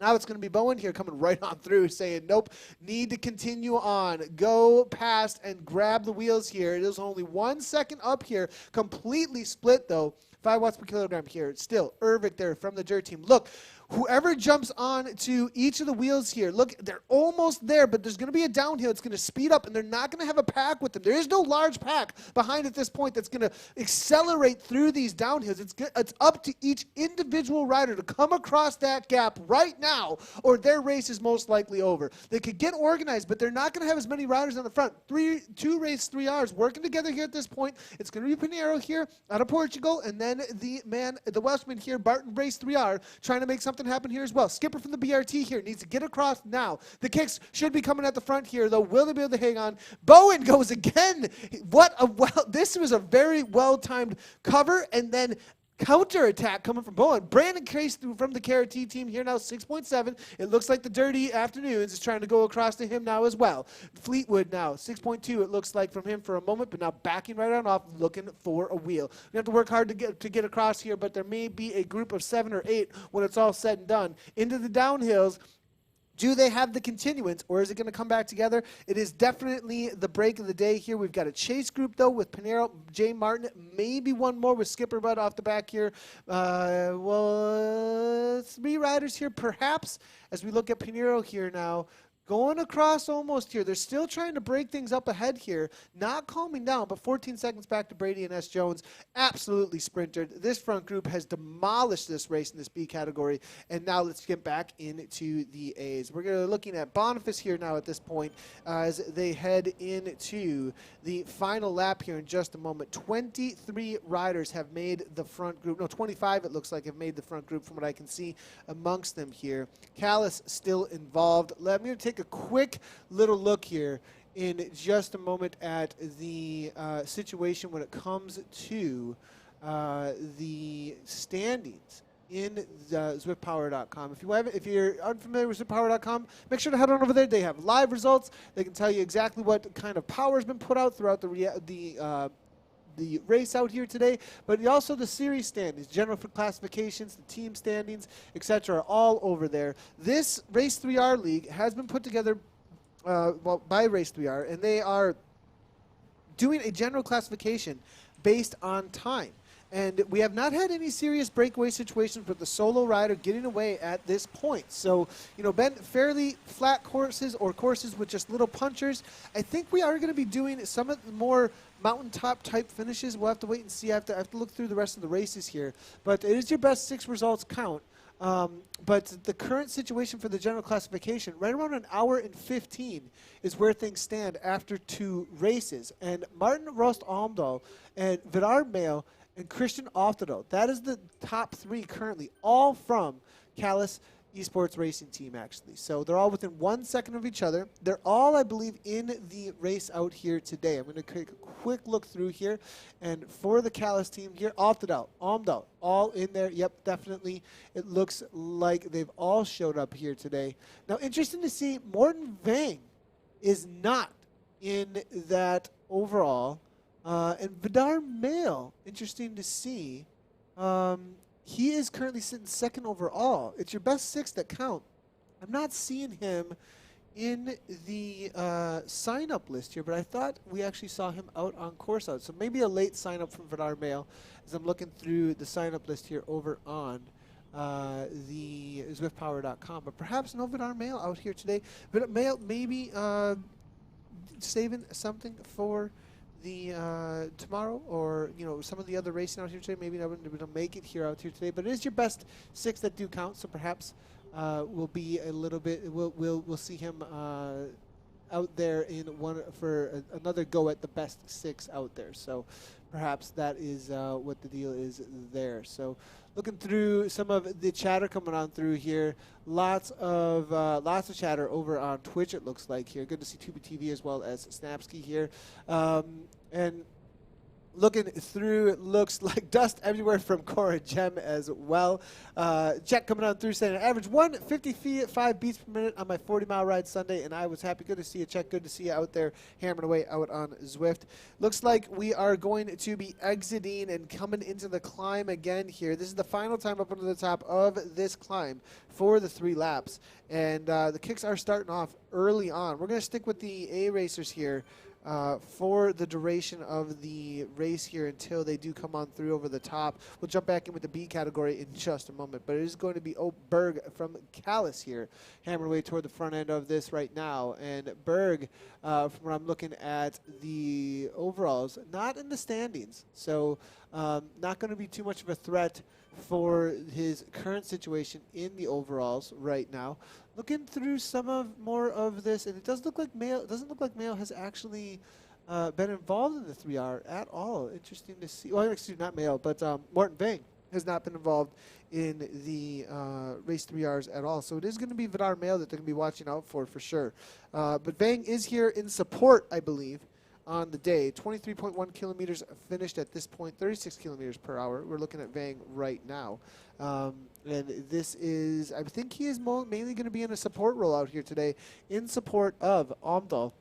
Now it's going to be Bowen here coming right on through saying, nope, need to continue on. Go past and grab the wheels here. It is only 1 second up here. Completely split, though. 5 watts per kilogram here. Still, Ervik there from the dirt team. Look, whoever jumps on to each of the wheels here, look, they're almost there, but there's going to be a downhill. It's going to speed up, and they're not going to have a pack with them. There is no large pack behind at this point that's going to accelerate through these downhills. It's up to each individual rider to come across that gap right now, or their race is most likely over. They could get organized, but they're not going to have as many riders on the front. 2 race 3 hours working together here at this point. It's going to be Pinero here out of Portugal, and then the Welshman here, Barton race 3R, trying to make something happen here as well. Skipper from the BRT here needs to get across now. The kicks should be coming at the front here, though. Will they be able to hang on? Bowen goes again. This was a very well-timed cover, and then counter-attack coming from Bowen. Brandon Case from the KRT team here now, 6.7. It looks like the Dirty Afternoons is trying to go across to him now as well. Fleetwood now, 6.2 it looks like from him for a moment, but now backing right on off, looking for a wheel. We have to work hard to get across here, but there may be a group of 7 or 8 when it's all said and done. Into the downhills. Do they have the continuance, or is it going to come back together? It is definitely the break of the day here. We've got a chase group, though, with Pinero, Jay Martin, maybe one more with Skipper Bud off the back here. 3 riders here, perhaps, as we look at Pinero here now. Going across almost here. They're still trying to break things up ahead here. Not calming down, but 14 seconds back to Brady and S. Jones. Absolutely sprintered. This front group has demolished this race in this B category. And now let's get back into the A's. We're looking at Boniface here now at this point as they head into the final lap here in just a moment. 23 riders have made the front group. No, 25 it looks like have made the front group from what I can see amongst them here. Callis still involved. Let me take a quick little look here in just a moment at the situation when it comes to the standings in ZwiftPower.com. If you're unfamiliar with ZwiftPower.com, make sure to head on over there. They have live results. They can tell you exactly what kind of power has been put out throughout the race out here today, but also the series standings, general classifications, the team standings, etc., all over there. This Race 3R League has been put together by Race 3R, and they are doing a general classification based on time. And we have not had any serious breakaway situations with the solo rider getting away at this point. So, been fairly flat courses or courses with just little punchers. I think we are going to be doing some of the more mountaintop type finishes. We'll have to wait and see. I have to look through the rest of the races here. But it is your best 6 results count. But the current situation for the general classification, right around an hour and 15 is where things stand after 2 races. And Martin Rost Almdahl and Vidar Mail and Christian Oftedal. That is the top 3 currently, all from Callis Esports Racing Team, actually. So they're all within 1 second of each other. They're all, I believe, in the race out here today. I'm going to take a quick look through here. And for the Callis team here, Oftedal, Almdahl, all in there. Yep, definitely. It looks like they've all showed up here today. Now, interesting to see, Morten Vang is not in that overall. And Vidar Mail, interesting to see. He is currently sitting 2nd overall. It's your best 6 that count. I'm not seeing him in the sign-up list here, but I thought we actually saw him out on course out. So maybe a late sign-up from Vidar Mail as I'm looking through the sign-up list here over on the ZwiftPower.com. But perhaps no Vidar Mail out here today. Vidar Mail maybe saving something for the tomorrow, or some of the other racing out here today. Maybe not going to make it here out here today, but it is your best 6 that do count. So perhaps we'll be a little bit. We'll see him out there in one for another go at the best 6 out there. So perhaps that is what the deal is there. So looking through some of the chatter coming on through here, lots of chatter over on Twitch. It looks like here. Good to see Tubi TV as well as Snapsky here, and looking through, it looks like dust everywhere from Cora Gem as well. Jack coming on through saying, average 155 beats per minute on my 40-mile ride Sunday, and I was happy. Good to see you, Jack. Good to see you out there hammering away out on Zwift. Looks like we are going to be exiting and coming into the climb again here. This is the final time up onto the top of this climb for the 3 laps, and the kicks are starting off early on. We're going to stick with the A racers here for the duration of the race here until they do come on through over the top. We'll jump back in with the B category in just a moment, but it is going to be Berg from Calais here, hammering away toward the front end of this right now. And Berg, from what I'm looking at the overalls, not in the standings, so not going to be too much of a threat for his current situation in the overalls right now. Looking through more of this, and it doesn't look like Mayo has actually been involved in the 3R at all. Interesting to see. Well, excuse me, not Mayo, but Martin Vang has not been involved in the race 3Rs at all. So it is going to be Vidar Mayo that they're going to be watching out for sure. But Vang is here in support, I believe, on the day. 23.1 kilometers finished at this point, 36 kilometers per hour. We're looking at Vang right now. And this is, I think he is mainly going to be in a support role out here today in support of Omdahl,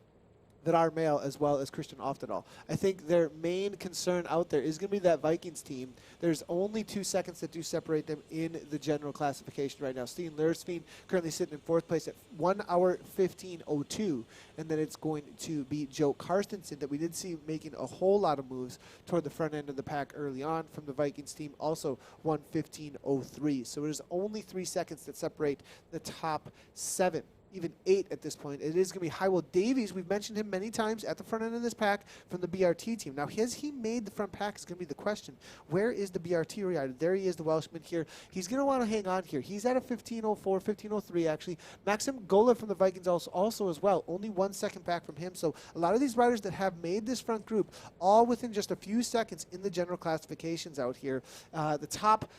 Vidar Mayo, as well as Christian Oftedal. I think their main concern out there is going to be that Vikings team. There's only 2 seconds that do separate them in the general classification right now. Steen Lersveen currently sitting in 4th place at 1 hour 15:02, and then it's going to be Joe Karstensen that we did see making a whole lot of moves toward the front end of the pack early on from the Vikings team, also 1:15:03. So it is only 3 seconds that separate the top 7. Even 8 at this point. It is going to be Hywell Davies. We've mentioned him many times at the front end of this pack from the BRT team. Now, has he made the front pack is going to be the question. Where is the BRT rider? There he is, the Welshman here. He's going to want to hang on here. He's at a 15:04, 15:03 actually. Maxim Gola from the Vikings also as well. Only 1 second back from him. So a lot of these riders that have made this front group all within just a few seconds in the general classifications out here. The top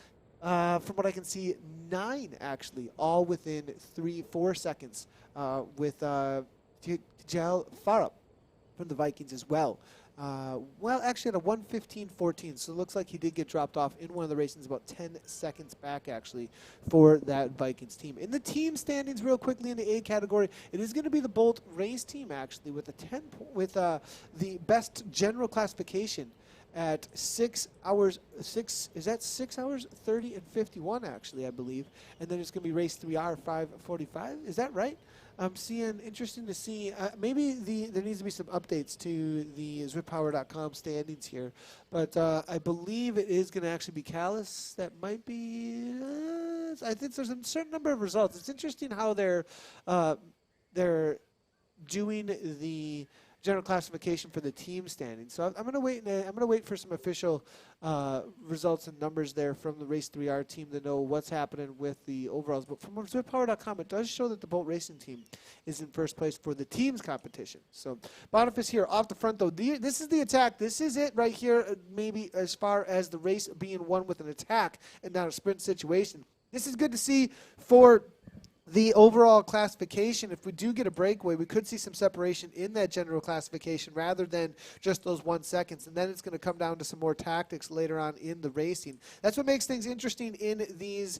from what I can see, 9 actually, all within 3-4 seconds with Tijel Farab from the Vikings as well. Well, actually at a 1:15:14, so it looks like he did get dropped off in one of the races about 10 seconds back actually for that Vikings team. In the team standings real quickly in the A category, it is going to be the Bolt race team actually with the best general classification at 6 hours 30 and 51 actually, I believe, and then it's going to be race 3R 5:45. Is that right? I'm seeing, interesting to see, maybe there needs to be some updates to the ZwiftPower.com standings here, but I believe it is going to actually be Calais. That might be, I think there's a certain number of results. It's interesting how they're doing the general classification for the team standing. So I'm going to wait. I'm going to wait for some official results and numbers there from the Race 3R team to know what's happening with the overalls. But from ZwiftPower.com, it does show that the Bolt Racing team is in first place for the teams competition. So Boniface here off the front, though. This is the attack. This is it right here, maybe as far as the race being won with an attack and not a sprint situation. This is good to see for the overall classification. If we do get a breakaway, we could see some separation in that general classification rather than just those 1 seconds. And then it's going to come down to some more tactics later on in the racing. That's what makes things interesting in these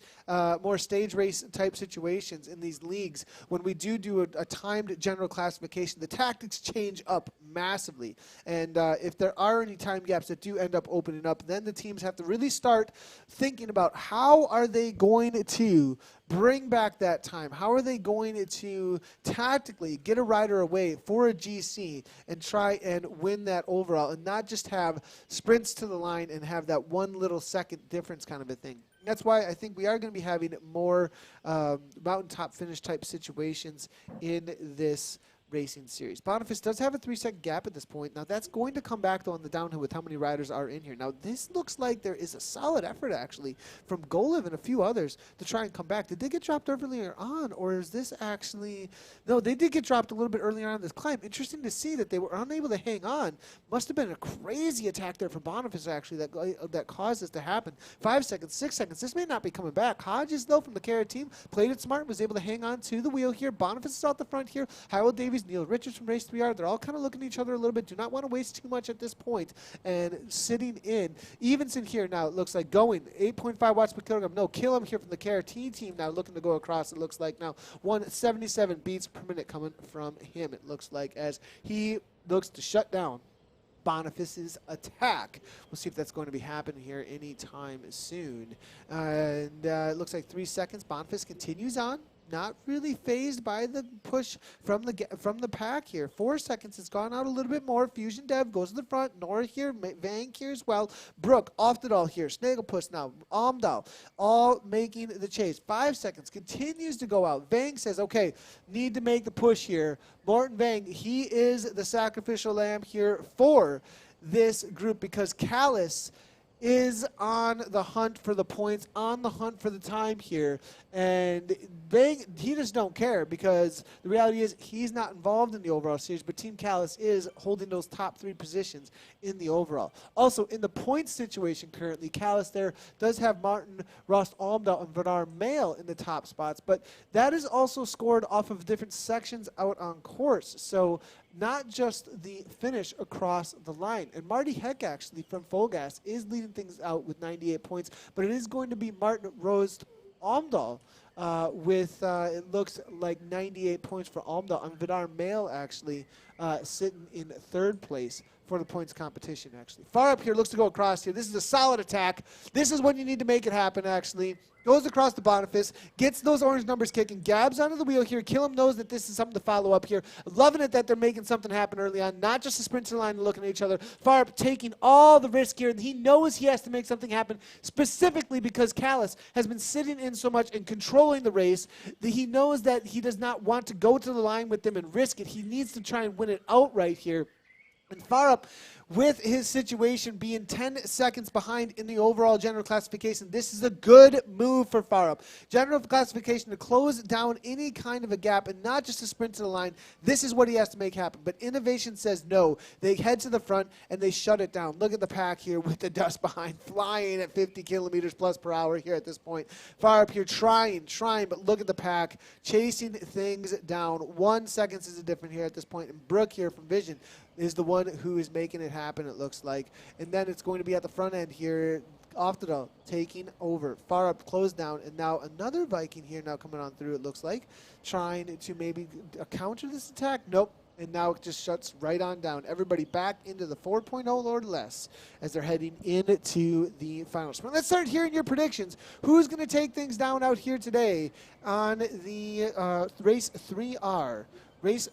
more stage race type situations in these leagues. When we do a timed general classification, the tactics change up massively. And if there are any time gaps that do end up opening up, then the teams have to really start thinking about how are they going to bring back that time. How are they going to tactically get a rider away for a GC and try and win that overall and not just have sprints to the line and have that 1 little second difference kind of a thing. That's why I think we are going to be having more mountaintop finish type situations in this Racing Series. Boniface does have a 3-second gap at this point. Now, that's going to come back, though, on the downhill with how many riders are in here. Now, this looks like there is a solid effort, actually, from Golev and a few others to try and come back. Did they get dropped earlier on, or is this actually... No, they did get dropped a little bit earlier on this climb. Interesting to see that they were unable to hang on. Must have been a crazy attack there from Boniface, actually, that caused this to happen. 5 seconds, 6 seconds. This may not be coming back. Hodges, though, from the Carrot team, played it smart, was able to hang on to the wheel here. Boniface is out the front here. Howell Davies, Neil Richards from Race 3R. They're all kind of looking at each other a little bit. Do not want to waste too much at this point. And sitting in. Evenson here now, it looks like going 8.5 watts per kilogram. No, Killam here from the Carrot team now looking to go across. It looks like now 177 beats per minute coming from him. It looks like as he looks to shut down Boniface's attack. We'll see if that's going to be happening here anytime soon. And it looks like 3 seconds. Boniface continues on. Not really phased by the push from the pack here. 4 seconds. It's gone out a little bit more. Fusion Dev goes to the front. Nora here. Vang here as well. Brook, Oftedal here. Snagglepuss now. Omdahl all making the chase. 5 seconds. Continues to go out. Vang says, okay, need to make the push here. Morton Vang, he is the sacrificial lamb here for this group because Callus is on the hunt for the points, on the hunt for the time here. And he just don't care because the reality is he's not involved in the overall series, but Team Callus is holding those top 3 positions in the overall. Also, in the points situation currently, Callus there does have Martin, Rost Almdahl, and Bernard Mail in the top spots, but that is also scored off of different sections out on course. So not just the finish across the line. And Marty Heck, actually, from Fulgas, is leading things out with 98 points, but it is going to be Martin Rost Almdahl with, it looks like 98 points for Almdahl. And Vidar Mail, actually, sitting in 3rd place for the points competition, actually. Far up here, looks to go across here. This is a solid attack. This is when you need to make it happen, actually. Goes across the Boniface, gets those orange numbers kicking, Gabs onto the wheel here. Killam knows that this is something to follow up here. Loving it that they're making something happen early on, not just a sprint to the line and looking at each other. Far up, taking all the risk here. He knows he has to make something happen, specifically because Callus has been sitting in so much and controlling the race that he knows that he does not want to go to the line with them and risk it. He needs to try and win it outright here. And Far Up, with his situation being 10 seconds behind in the overall general classification, this is a good move for Far Up. General classification to close down any kind of a gap and not just a sprint to the line. This is what he has to make happen. But Innovation says no. They head to the front and they shut it down. Look at the pack here with the dust behind, flying at 50 kilometers plus per hour here at this point. Far Up here trying, but look at the pack, chasing things down. 1 second is a difference here at this point. And Brooke here from Vision is the one who is making it happen, it looks like. And then it's going to be at the front end here, Oftedal taking over. Far Up closed down, and now another Viking here now coming on through, it looks like, trying to maybe counter this attack. Nope. And now it just shuts right on down. Everybody back into the 4.0 or less as they're heading into the final sprint. Let's start hearing your predictions. Who's going to take things down out here today on the race 3R? Race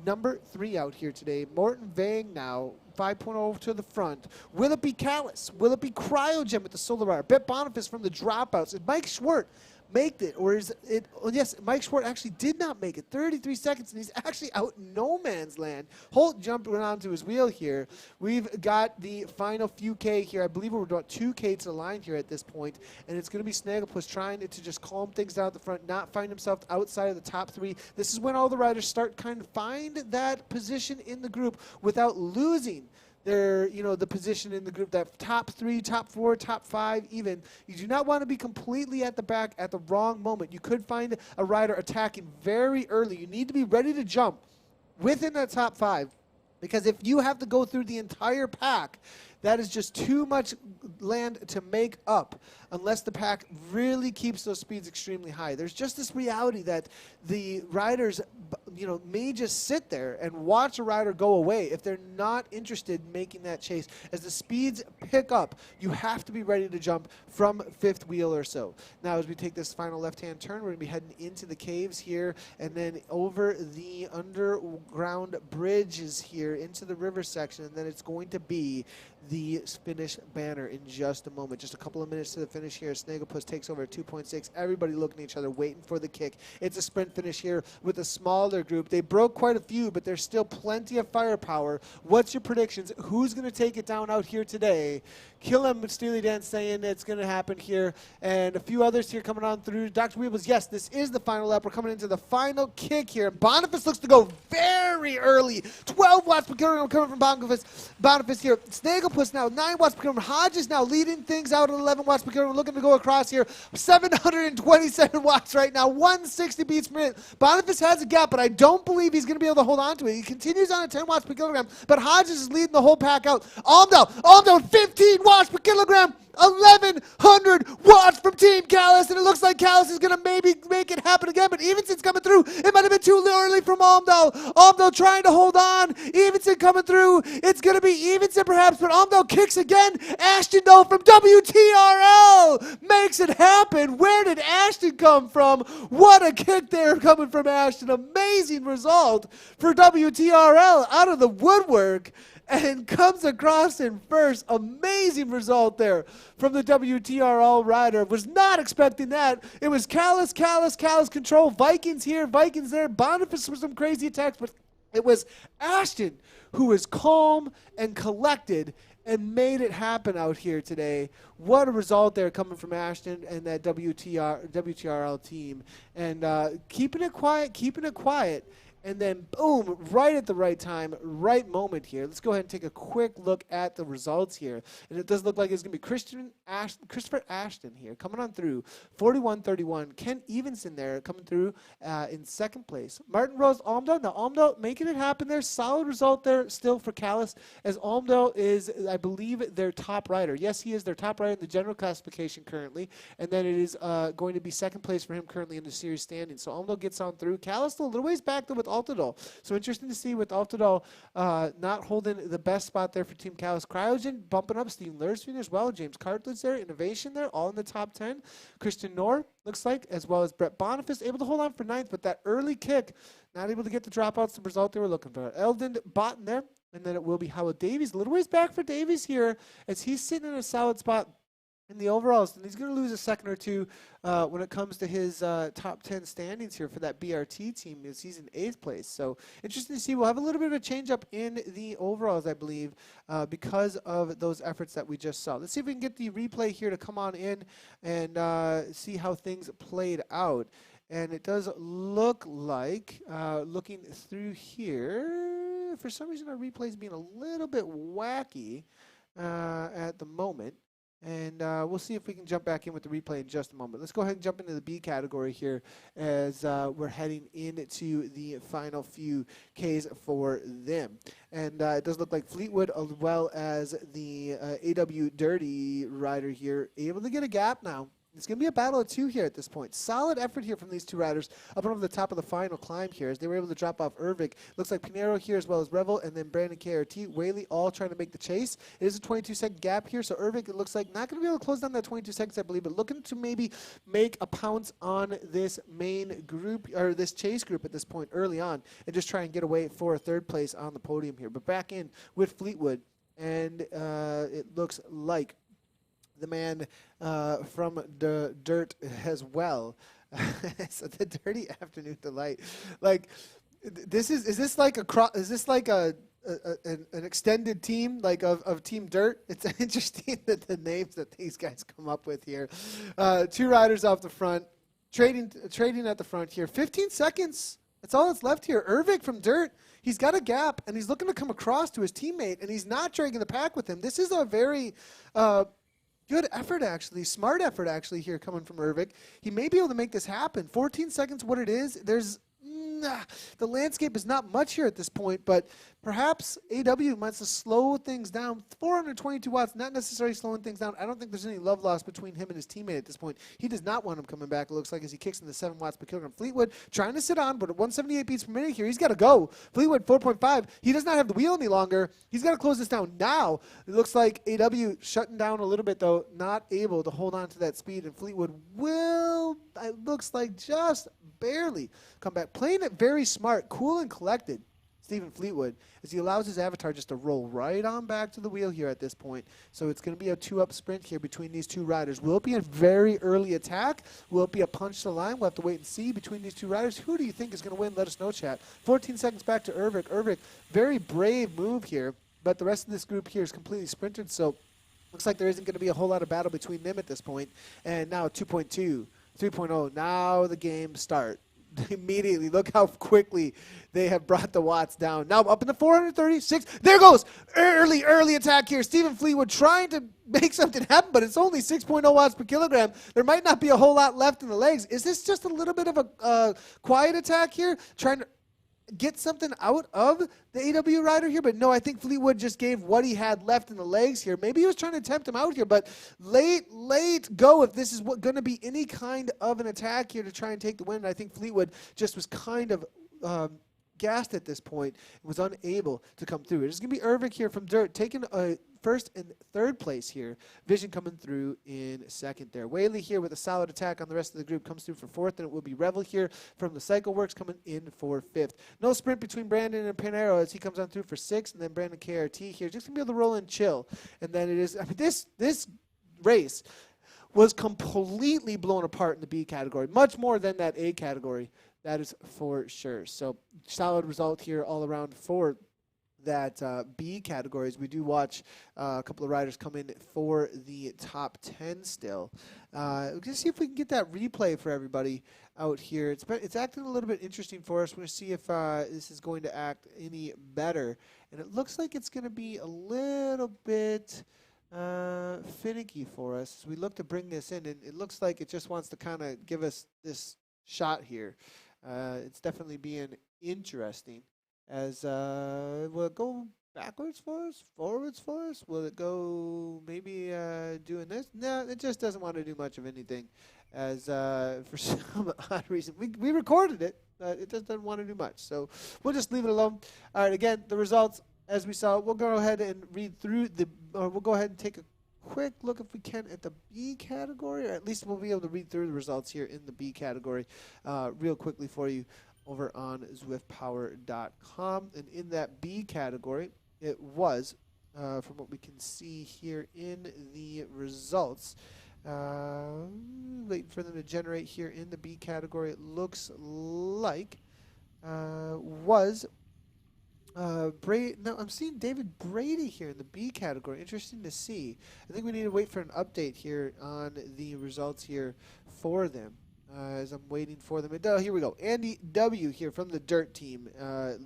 number 3 out here today. Morton Vang now, 5.0 to the front. Will it be Callus? Will it be Cryogen with the Solar Hour? Bet Boniface from the dropouts. Is Mike Schwartz make it, or is it? Oh, yes, Mike Schwartz actually did not make it. 33 seconds, and he's actually out in no man's land. Holt jumped onto his wheel here. We've got the final few K here. I believe we're about 2K to the line here at this point, and it's going to be Snagglepuss trying to just calm things down at the front, not find himself outside of the top 3. This is when all the riders start kind of find that position in the group without losing their, the position in the group, that top 3, top 4, top 5 even. You do not want to be completely at the back at the wrong moment. You could find a rider attacking very early. You need to be ready to jump within that top 5, because if you have to go through the entire pack, that is just too much land to make up unless the pack really keeps those speeds extremely high. There's just this reality that the riders, may just sit there and watch a rider go away if they're not interested in making that chase. As the speeds pick up, you have to be ready to jump from 5th wheel or so. Now, as we take this final left-hand turn, we're going to be heading into the caves here and then over the underground bridges here into the river section, and then it's going to be the finish banner in just a moment. Just a couple of minutes to the finish here. Snagglepuss takes over at 2.6. Everybody looking at each other, waiting for the kick. It's a sprint finish here with a smaller group. They broke quite a few, but there's still plenty of firepower. What's your predictions? Who's going to take it down out here today? Kill him, Steely Dan saying it's going to happen here. And a few others here coming on through. Dr. Weebles, yes, this is the final lap. We're coming into the final kick here. Boniface looks to go very early. 12 watts per kilogram coming from Boniface here. Snagglepuss now 9 watts per kilogram. Hodges now leading things out at 11 watts per kilogram. Looking to go across here. 727 watts right now. 160 beats per minute. Boniface has a gap, but I don't believe he's going to be able to hold on to it. He continues on at 10 watts per kilogram, but Hodges is leading the whole pack out. Almdale 15 watts per kilogram. 1,100 watts from Team Callis, and it looks like Callis is going to maybe make it happen again, but Evenson's coming through. It might have been too early from Almdale. Almdale trying to hold on. Evenson coming through. It's going to be Evenson perhaps, but Almdale kicks again. Ashton, though, from WTRL makes it happen. Where did Ashton come from? What a kick there coming from Ashton. Amazing result for WTRL out of the woodwork. And comes across in first. Amazing result there from the WTRL rider. Was not expecting that. It was Callis control. Vikings here, Vikings there. Boniface with some crazy attacks, but it was Ashton who was calm and collected and made it happen out here today. What a result there coming from Ashton and that WTRL team. And keeping it quiet. And then, boom, right at the right time, right moment here. Let's go ahead and take a quick look at the results here. And it does look like it's going to be Christopher Ashton here coming on through, 41-31. Ken Evenson there coming through in second place. Martin Rose, Almdale. Now, Almdale making it happen there. Solid result there still for Callis, as Almdale is, I believe, their top rider. Yes, he is their top rider in the general classification currently. And then it is going to be second place for him currently in the series standing. So Almdale gets on through. Callis still a little ways back, though, with Altadol. So interesting to see with Altadol not holding the best spot there for Team Callis. Cryogen bumping up. Steven Lursveen as well. James Cartlidge there. Innovation there. All in the top 10. Christian Knorr looks like, as well as Brett Boniface, able to hold on for 9th, but that early kick, not able to get the dropouts, the result they were looking for. Eldon Botten there. And then it will be Howard Davies. A little ways back for Davies here, as he's sitting in a solid spot in the overalls, and he's going to lose a second or two when it comes to his top 10 standings here for that BRT team, as he's in 8th place. So interesting to see. We'll have a little bit of a change up in the overalls, I believe, because of those efforts that we just saw. Let's see if we can get the replay here to come on in and see how things played out. And it does look like, looking through here, for some reason our replay is being a little bit wacky at the moment. And we'll see if we can jump back in with the replay in just a moment. Let's go ahead and jump into the B category here as we're heading into the final few Ks for them. And it does look like Fleetwood, as well as the AW Dirty rider here, able to get a gap now. It's going to be a battle of two here at this point. Solid effort here from these two riders up over the top of the final climb here, as they were able to drop off Ervik. Looks like Pinero here, as well as Revel, and then Brandon KRT. Whaley all trying to make the chase. It is a 22-second gap here, so Ervik, it looks like, not going to be able to close down that 22 seconds, I believe, but looking to maybe make a pounce on this main group, or this chase group at this point early on, and just try and get away for a third place on the podium here. But back in with Fleetwood, and it looks like the man from the dirt as well. So the Dirty Afternoon Delight. Like, is this like an extended team, like of Team Dirt? It's interesting that the names that these guys come up with here. Two riders off the front, trading at the front here. 15 seconds. That's all that's left here. Ervik from Dirt. He's got a gap, and he's looking to come across to his teammate, and he's not dragging the pack with him. This is a very good effort, actually. Smart effort, actually, here coming from Ervik. He may be able to make this happen. 14 seconds, what it is. There's the landscape is not much here at this point, but perhaps AW wants to slow things down. 422 watts, not necessarily slowing things down. I don't think there's any love lost between him and his teammate at this point. He does not want him coming back, it looks like, as he kicks in the 7 watts per kilogram. Fleetwood trying to sit on, but at 178 beats per minute here, he's got to go. Fleetwood 4.5. He does not have the wheel any longer. He's got to close this down now. It looks like AW shutting down a little bit, though, not able to hold on to that speed, and Fleetwood will, it looks like, just barely come back. Playing it very smart, cool and collected. Stephen Fleetwood, is he allows his avatar just to roll right on back to the wheel here at this point. So it's going to be a 2-up sprint here between these two riders. Will it be a very early attack? Will it be a punch to the line? We'll have to wait and see between these two riders. Who do you think is going to win? Let us know, chat. 14 seconds back to Ervik. Ervik, very brave move here, but the rest of this group here is completely sprinted, so looks like there isn't going to be a whole lot of battle between them at this point. And now 2.2, 3.0, now the game start. Immediately, look how quickly they have brought the watts down. Now up in the 436. There goes early attack here. Stephen Fleetwood trying to make something happen, but it's only 6.0 watts per kilogram. There might not be a whole lot left in the legs. Is this just a little bit of a quiet attack here, trying to get something out of the AW rider here? But no, I think Fleetwood just gave what he had left in the legs here. Maybe he was trying to tempt him out here, but late go if this is going to be any kind of an attack here to try and take the win. I think Fleetwood just was kind of gassed at this point and was unable to come through. It's going to be Ervik here from Dirt taking first and third place here. Vision coming through in second there. Whaley here with a solid attack on the rest of the group comes through for fourth, and it will be Revel here from the Cycle Works coming in for fifth. No sprint between Brandon and Pinero as he comes on through for sixth, and then Brandon KRT here just going to be able to roll and chill. And then it is, I mean, this race was completely blown apart in the B category, much more than that A category. That is for sure. So solid result here all around for that B categories. We do watch a couple of riders come in for the top 10 still. We're going to see if we can get that replay for everybody out here. It's acting a little bit interesting for us. We're going to see if this is going to act any better. And it looks like it's going to be a little bit finicky for us as we look to bring this in. And it looks like it just wants to kind of give us this shot here. It's definitely being interesting. As will it go backwards for us, forwards for us? Will it go maybe doing this? No, it just doesn't want to do much of anything. As for some odd reason, we recorded it, but it just doesn't want to do much. So we'll just leave it alone. All right, again, the results as we saw. We'll go ahead and read through we'll go ahead and take a quick look if we can at the B category, or at least we'll be able to read through the results here in the B category real quickly for you over on zwiftpower.com. And in that B category, it was, from what we can see here in the results, waiting for them to generate here in the B category, it looks like was no, I'm seeing David Brady here in the B category. Interesting to see. I think we need to wait for an update here on the results here for them. As I'm waiting for them. Here we go. Andy W. here from the Dirt team.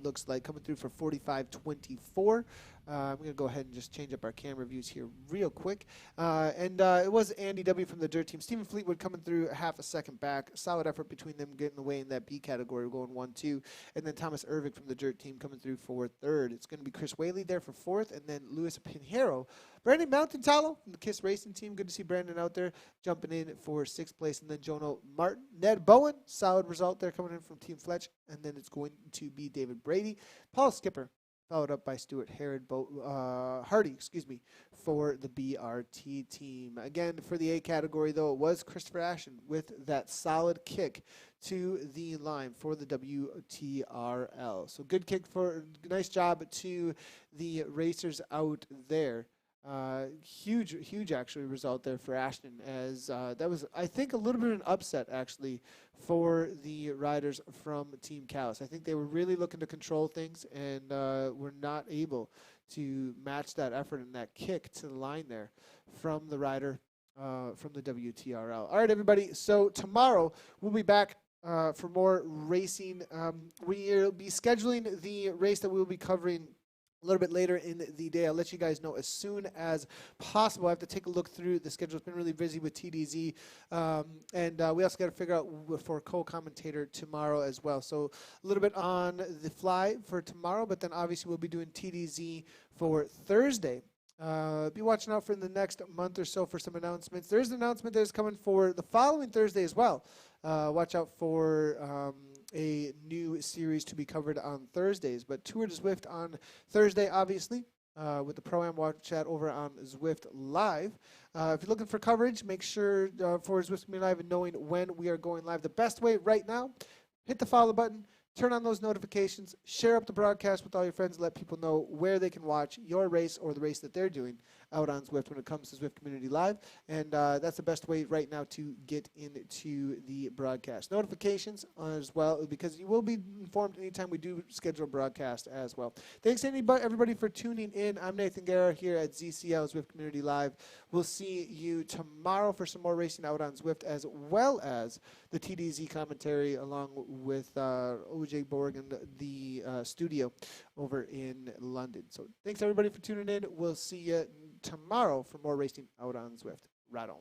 Looks like coming through for 45.24. I'm going to go ahead and just change up our camera views here real quick. It was Andy W. from the Dirt team. Stephen Fleetwood coming through half a second back. Solid effort between them getting away in that B category, going 1-2. And then Thomas Ervik from the Dirt team coming through for third. It's going to be Chris Whaley there for fourth, and then Luis Pinheiro. Brandon Mountain-Tallow from the KISS Racing team. Good to see Brandon out there jumping in for sixth place. And then Jono Martin. Ned Bowen, solid result there coming in from Team Fletch. And then it's going to be David Brady. Paul Skipper, followed up by Stuart Hardy, for the BRT team. Again, for the A category, though, it was Christopher Ashton with that solid kick to the line for the WTRL. So good kick nice job to the racers out there. Huge actually result there for Ashton, as that was, I think, a little bit of an upset actually for the riders from Team Callus. I think they were really looking to control things and were not able to match that effort and that kick to the line there from the rider from the WTRL. All right, everybody. So tomorrow we'll be back for more racing. We'll be scheduling the race that we'll be covering a little bit later in the day. I'll let you guys know as soon as possible. I have to take a look through the schedule. It's been really busy with TDZ. We also got to figure out for co-commentator tomorrow as well. So a little bit on the fly for tomorrow, but then obviously we'll be doing TDZ for Thursday. Be watching out for the next month or so for some announcements. There's an announcement that is coming for the following Thursday as well. Watch out for a new series to be covered on Thursdays. But Tour de Zwift on Thursday, obviously, with the Pro-Am Watch Chat over on Zwift Live. If you're looking for coverage, make sure for Zwift Me Live and knowing when we are going live. The best way right now, hit the follow button. turn on those notifications, share up the broadcast with all your friends, let people know where they can watch your race or the race that they're doing out on Zwift when it comes to Zwift Community Live. And that's the best way right now to get into the broadcast. Notifications as well, because you will be informed anytime we do schedule a broadcast as well. Thanks to everybody for tuning in. I'm Nathan Guerra here at ZCL Zwift Community Live. We'll see you tomorrow for some more racing out on Zwift, as well as the TDZ commentary along with OJ Borg and the studio over in London. So thanks everybody for tuning in. We'll see you tomorrow for more racing out on Zwift. Right on.